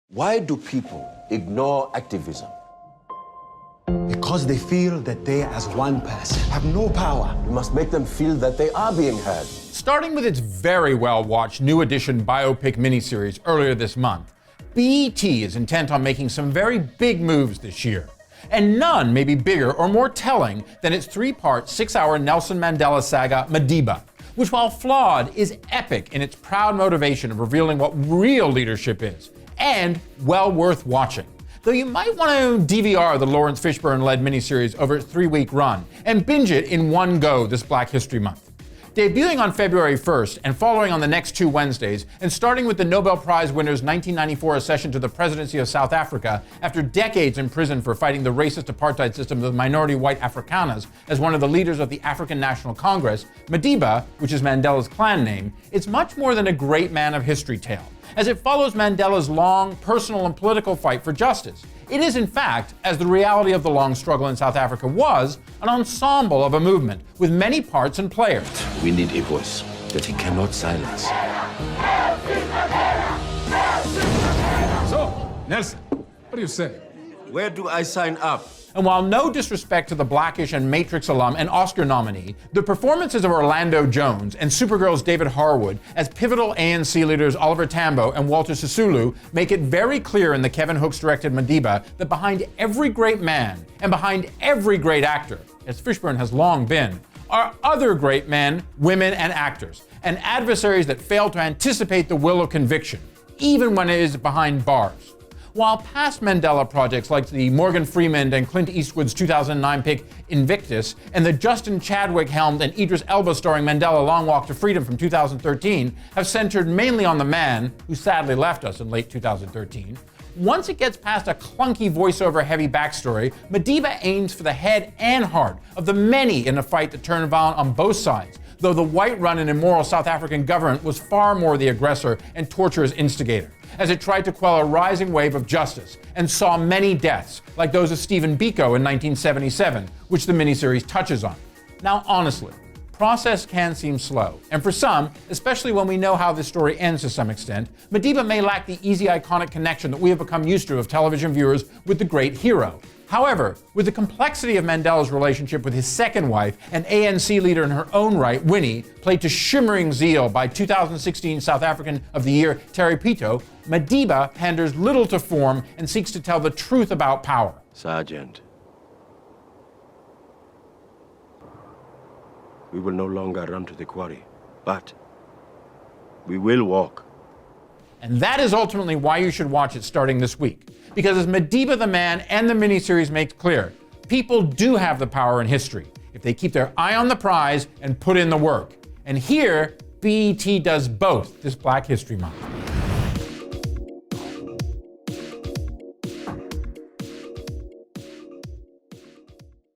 Why do people ignore activism? Because they feel that they, as one person, have no power. We must make them feel that they are being heard. Starting with its very well-watched New Edition biopic miniseries earlier this month, BET is intent on making some very big moves this year. And none may be bigger or more telling than its three-part, 6-hour Nelson Mandela saga, Madiba, which, while flawed, is epic in its proud motivation of revealing what real leadership is, and well worth watching. Though you might want to DVR the Laurence Fishburne-led miniseries over its 3-week run and binge it in one go this Black History Month. Debuting on February 1st and following on the next 2 Wednesdays, and starting with the Nobel Prize winner's 1994 accession to the presidency of South Africa after decades in prison for fighting the racist apartheid system of the minority white Afrikaners as one of the leaders of the African National Congress, Madiba, which is Mandela's clan name, is much more than a great man of history tale, as it follows Mandela's long personal and political fight for justice. It is, in fact, as the reality of the long struggle in South Africa was, an ensemble of a movement with many parts and players. We need a voice that he cannot silence. So, Nelson, what do you say? Where do I sign up? And while no disrespect to the Blackish and Matrix alum and Oscar nominee, the performances of Orlando Jones and Supergirl's David Harwood as pivotal ANC leaders Oliver Tambo and Walter Sisulu make it very clear in the Kevin Hooks-directed Madiba that behind every great man and behind every great actor, as Fishburne has long been, are other great men, women, and actors, and adversaries that fail to anticipate the will of conviction, even when it is behind bars. While past Mandela projects like the Morgan Freeman and Clint Eastwood's 2009 pick Invictus and the Justin Chadwick-helmed and Idris Elba starring Mandela Long Walk to Freedom from 2013 have centered mainly on the man, who sadly left us in late 2013, once it gets past a clunky voiceover-heavy backstory, Madiba aims for the head and heart of the many in a fight that turned violent on both sides, though the white-run and immoral South African government was far more the aggressor and torturer's instigator, as it tried to quell a rising wave of justice and saw many deaths, like those of Stephen Biko in 1977, which the miniseries touches on. Now, honestly, process can seem slow, and for some, especially when we know how this story ends to some extent, Madiba may lack the easy iconic connection that we have become used to of television viewers with the great hero. However, with the complexity of Mandela's relationship with his second wife, an ANC leader in her own right, Winnie, played to shimmering zeal by 2016 South African of the Year Terry Pito, Madiba panders little to form and seeks to tell the truth about power. Sergeant, we will no longer run to the quarry, but we will walk. And that is ultimately why you should watch it starting this week. Because as Madiba the Man and the miniseries makes clear, people do have the power in history if they keep their eye on the prize and put in the work. And here, BET does both this Black History Month.